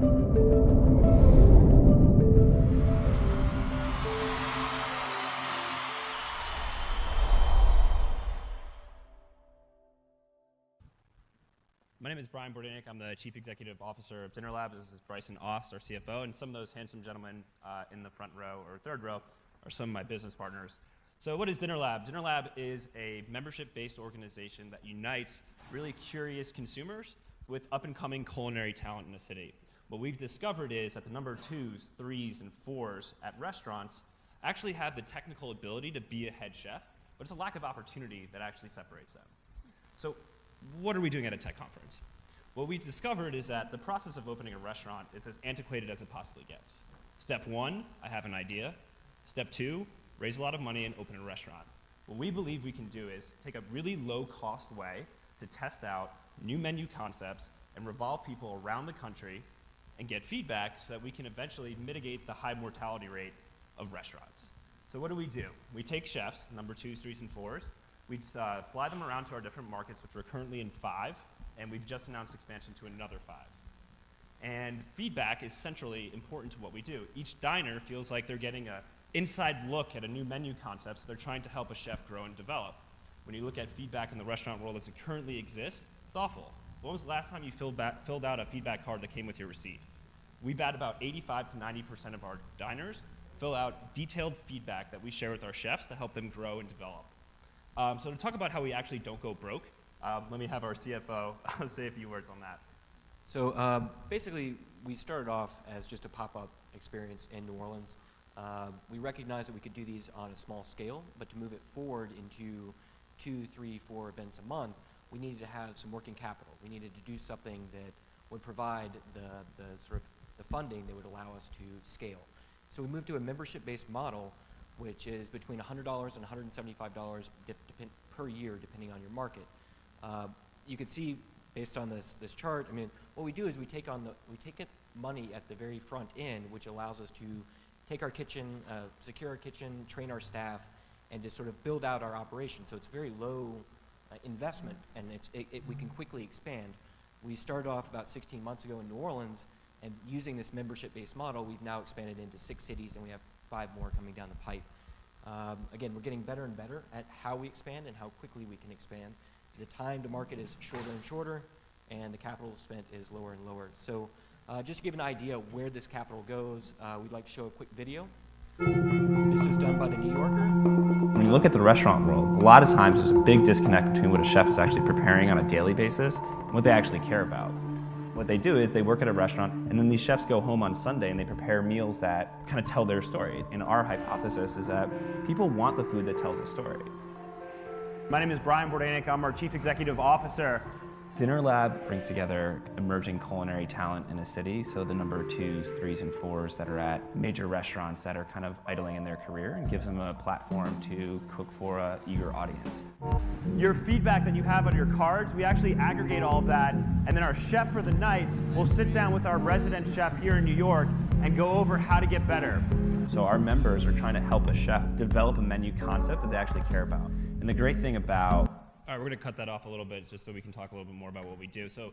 My name is Brian Bordanik. I'm the Chief Executive Officer of Dinner Lab. This is Bryson Oss, our CFO, and some of those handsome gentlemen in the front row or third row are some of my business partners. So what is Dinner Lab? Dinner Lab is a membership-based organization that unites really curious consumers with up-and-coming culinary talent in the city. What we've discovered is that the number 2s, 3s, and 4s at restaurants actually have the technical ability to be a head chef, but it's a lack of opportunity that actually separates them. So what are we doing at a tech conference? What we've discovered is that the process of opening a restaurant is as antiquated as it possibly gets. Step 1, I have an idea. Step 2, raise a lot of money and open a restaurant. What we believe we can do is take a really low-cost way to test out new menu concepts and revolve people around the country and get feedback so that we can eventually mitigate the high mortality rate of restaurants. So what do? We take chefs, number 2s, 3s, and 4s. We fly them around to our different markets, which we're currently in 5, and we've just announced expansion to another 5. And feedback is centrally important to what we do. Each diner feels like they're getting an inside look at a new menu concept, so they're trying to help a chef grow and develop. When you look at feedback in the restaurant world as it currently exists, it's awful. When was the last time you filled out a feedback card that came with your receipt? We bet about 85 to 90% of our diners fill out detailed feedback that we share with our chefs to help them grow and develop. So to talk about how we actually don't go broke, let me have our CFO say a few words on that. So basically, we started off as just a pop-up experience in New Orleans. We recognized that we could do these on a small scale, but to move it forward into 2, 3, 4 events a month, we needed to have some working capital. We needed to do something that would provide the funding that would allow us to scale. So we moved to a membership-based model, which is between $100 and $175 per year, depending on your market. You can see, based on this chart, I mean, what we do is we take money at the very front end, which allows us to take our kitchen, secure our kitchen, train our staff, and just sort of build out our operation. So it's very low investment, and we can quickly expand. We started off about 16 months ago in New Orleans, and using this membership-based model, we've now expanded into 6 cities, and we have 5 more coming down the pipe. Again, we're getting better and better at how we expand and how quickly we can expand. The time to market is shorter and shorter, and the capital spent is lower and lower. So just to give an idea where this capital goes, we'd like to show a quick video. This is done by The New Yorker. When you look at the restaurant world, a lot of times there's a big disconnect between what a chef is actually preparing on a daily basis and what they actually care about. What they do is they work at a restaurant, and then these chefs go home on Sunday and they prepare meals that kind of tell their story. And our hypothesis is that people want the food that tells a story. My name is Brian Bordanik. I'm our Chief Executive Officer. Dinner Lab brings together emerging culinary talent in a city, so the number 2s, 3s, and 4s that are at major restaurants that are kind of idling in their career, and gives them a platform to cook for an eager audience. Your feedback that you have on your cards, we actually aggregate all of that, and then our chef for the night will sit down with our resident chef here in New York and go over how to get better. So our members are trying to help a chef develop a menu concept that they actually care about. And the great thing about All right, we're going to cut that off a little bit just so we can talk a little bit more about what we do. So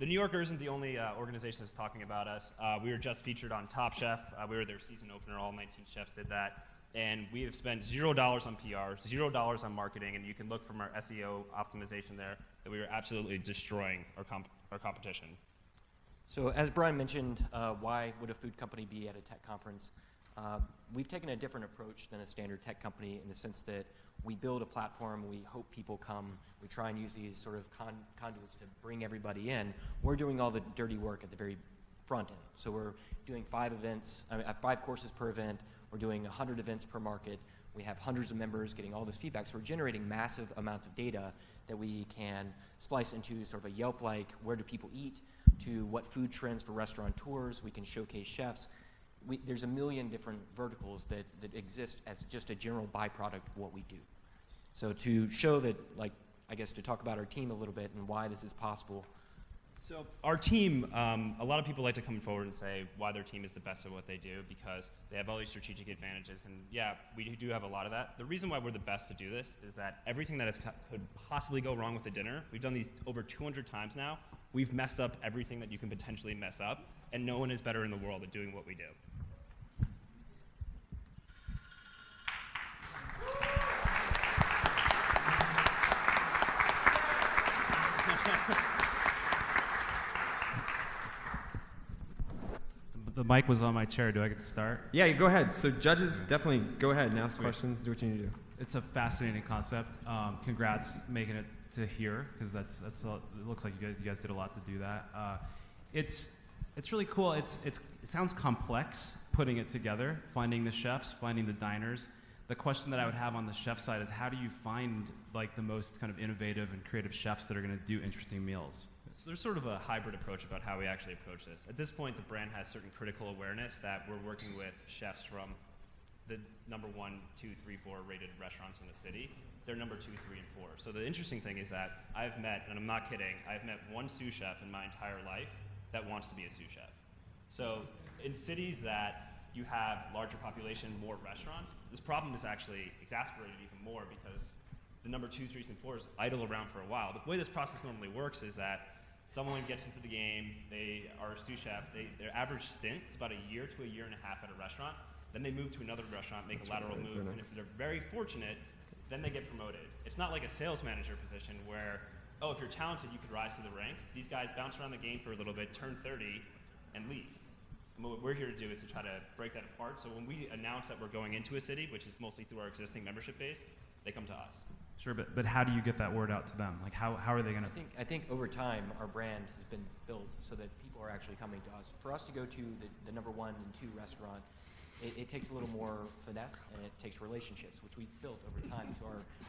The New Yorker isn't the only organization that's talking about us. We were just featured on Top Chef. We were their season opener. All 19 chefs did that. And we have spent $0 on PR, $0 on marketing, and you can look from our SEO optimization there that we are absolutely destroying our competition. So as Brian mentioned, why would a food company be at a tech conference? We've taken a different approach than a standard tech company in the sense that we build a platform, we hope people come, we try and use these sort of conduits to bring everybody in. We're doing all the dirty work at the very front end. So we're doing 5 events, 5 courses per event, we're doing 100 events per market, we have hundreds of members getting all this feedback, so we're generating massive amounts of data that we can splice into sort of a Yelp-like, where do people eat, to what food trends for restaurateurs, we can showcase chefs. There's a million different verticals that exist as just a general byproduct of what we do. So to show that, like, I guess to talk about our team a little bit and why this is possible. So our team, a lot of people like to come forward and say why their team is the best at what they do because they have all these strategic advantages. And yeah, we do have a lot of that. The reason why we're the best to do this is that everything that could possibly go wrong with the dinner, we've done these over 200 times now. We've messed up everything that you can potentially mess up, and no one is better in the world at doing what we do. The mic was on my chair. Do I get to start? Yeah, go ahead. So judges, definitely go ahead and ask questions. Do what you need to do. It's a fascinating concept. Congrats making it to here, because it looks like you guys did a lot to do that. It's really cool. It sounds complex putting it together, finding the chefs, finding the diners. The question that I would have on the chef side is, how do you find like the most kind of innovative and creative chefs that are going to do interesting meals? So there's sort of a hybrid approach about how we actually approach this. At this point, the brand has certain critical awareness that we're working with chefs from the number 1, 2, 3, 4 rated restaurants in the city. They're number 2, 3, and 4. So the interesting thing is that I've met, and I'm not kidding, I've met one sous chef in my entire life that wants to be a sous chef. So in cities that you have larger population, more restaurants, this problem is actually exacerbated even more because the number 2s, 3s, and 4s idle around for a while. The way this process normally works is that someone gets into the game, they are a sous chef, their average stint is about a year to a year and a half at a restaurant, then they move to another restaurant, make a lateral move, and if they're very fortunate, then they get promoted. It's not like a sales manager position where, oh, if you're talented, you could rise to the ranks. These guys bounce around the game for a little bit, turn 30, and leave. And what we're here to do is to try to break that apart. So when we announce that we're going into a city, which is mostly through our existing membership base, they come to us. Sure, but how do you get that word out to them? Like, how are they going to? I think over time our brand has been built so that people are actually coming to us. For us to go to the number 1 and 2 restaurant, it takes a little more finesse and it takes relationships, which we've built over time. So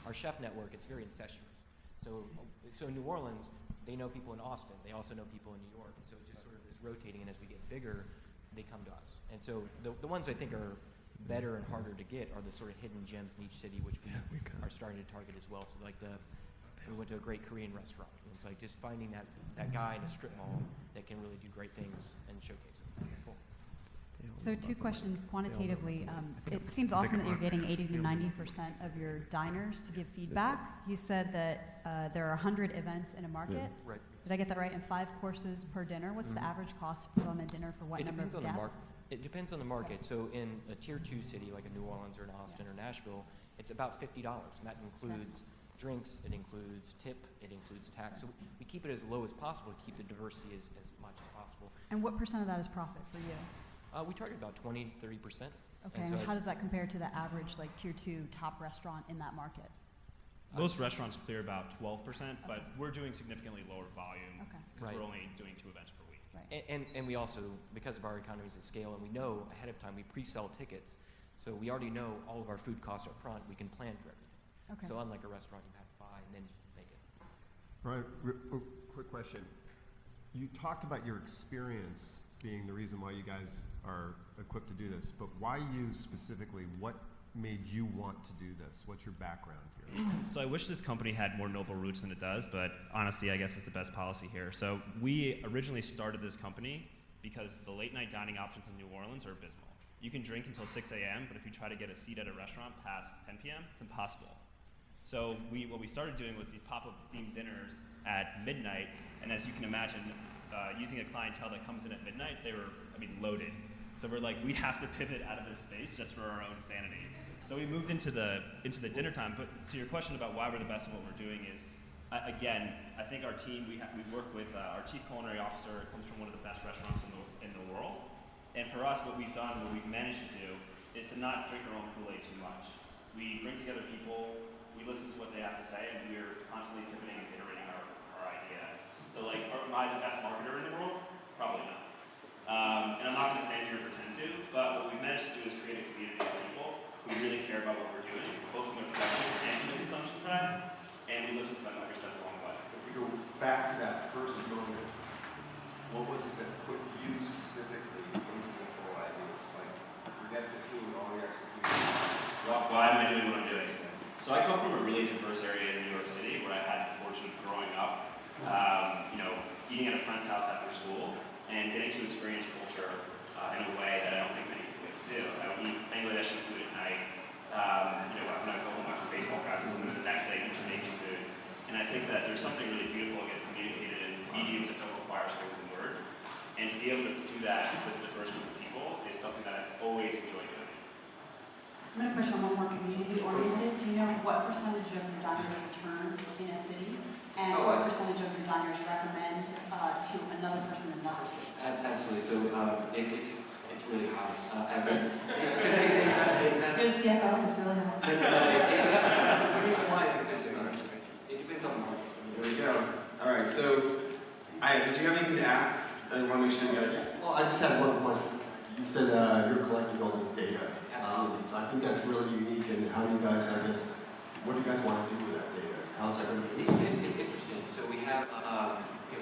our chef network, it's very incestuous. So in New Orleans, they know people in Austin. They also know people in New York. And so it just sort of is rotating, and as we get bigger, they come to us. And so the ones I think are better and harder to get are the sort of hidden gems in each city, which we are starting to target as well. So like we went to a great Korean restaurant, and it's like just finding that guy in a strip mall that can really do great things and showcase it. Cool. So 2 questions quantitatively. It seems awesome that you're getting 80 to 90% of your diners to give feedback. You said that there are 100 events in a market. Yeah. Right. Did I get that right? And 5 courses per dinner. What's the average cost to put on a dinner for what number of guests? It depends on the market. So in a tier 2 city like a New Orleans or an Austin or Nashville, it's about $50, and that includes drinks, it includes tip, it includes tax. So we keep it as low as possible to keep the diversity as much as possible. And what percent of that is profit for you? We target about 20, 30%. Okay, and how does that compare to the average like tier 2 top restaurant in that market? Most restaurants clear about 12%, but we're doing significantly lower volume because Right. we're only doing 2 events per week. Right. And we also, because of our economies of scale, and we know ahead of time, we pre-sell tickets, so we already know all of our food costs up front. We can plan for everything. Okay. So unlike a restaurant, you have to buy and then make it. Brian, quick question. You talked about your experience being the reason why you guys are equipped to do this, but why you specifically? What made you want to do this? What's your background here? So I wish this company had more noble roots than it does, but honesty, I guess, is the best policy here. So we originally started this company because the late night dining options in New Orleans are abysmal. You can drink until 6 a.m., but if you try to get a seat at a restaurant past 10 p.m., it's impossible. So what we started doing was these pop-up themed dinners at midnight, and as you can imagine, using a clientele that comes in at midnight, they were, loaded. So we're like, we have to pivot out of this space just for our own sanity. So we moved into the dinner time. But to your question about why we're the best at what we're doing is, again, I think our team, we work with our chief culinary officer, comes from one of the best restaurants in the world. And for us, what we've done, what we've managed to do, is to not drink our own Kool-Aid too much. We bring together people, we listen to what they have to say, and we're constantly pivoting and iterating our idea. So like, am I the best marketer in the world? Probably not. And I'm not going to stand here and pretend to, but what we've managed to do is create a community of people who really care about what we're doing, both from the production and from the consumption side, and we listen to them, like I said, along the way. If we go back to that first moment, what was it that put you specifically into this whole idea? Like, forget the team, all the execution. Well, why am I doing what I'm doing? So I come from a really diverse area in New York City where I had the fortune of growing up, eating at a friend's house after school, and getting to experience culture in a way that I don't think many people get to do. I don't eat Bangladeshi food at night. When I go home after baseball practice, and then the next day I'm making food. And I think that there's something really beautiful that gets communicated in mediums that don't require spoken word. And to be able to do that with a diverse group of people is something that I've always enjoyed doing. I'm going to push on one more community oriented. Do you know what percentage of your diners return in a city? And what percentage of your diners recommend to another person in another city? Absolutely. So it's really high. To the CFO, it's really hard. It depends on the market. There we go. All right. So, did you have anything to ask? I want to make sure you guys. Well, I just had one question. You said you're collecting all this data. Absolutely. So I think that's really unique. And how do you guys, I guess, what do you guys want to do with that data? How's that going to be? It's interesting. So we have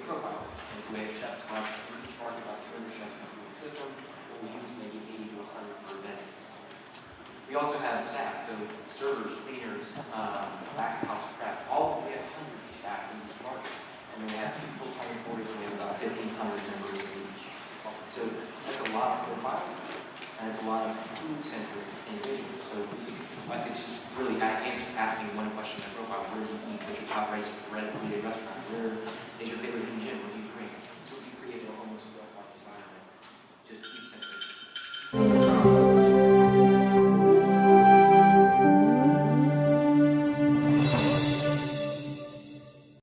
profiles, and so we have chefs on each market, about 200 chefs come through the system. But we use maybe 80 to 100 per event. We also have staff, so servers, cleaners, back of house prep. We have hundreds of staff in each market, and then we have two full-time employees, and we have about 1,500 members of each. So that's a lot of profiles, and it's a lot of food-centric individuals. So I think it's just really asking one question in profile: where do you eat? What's your top rated restaurant? Where is your favorite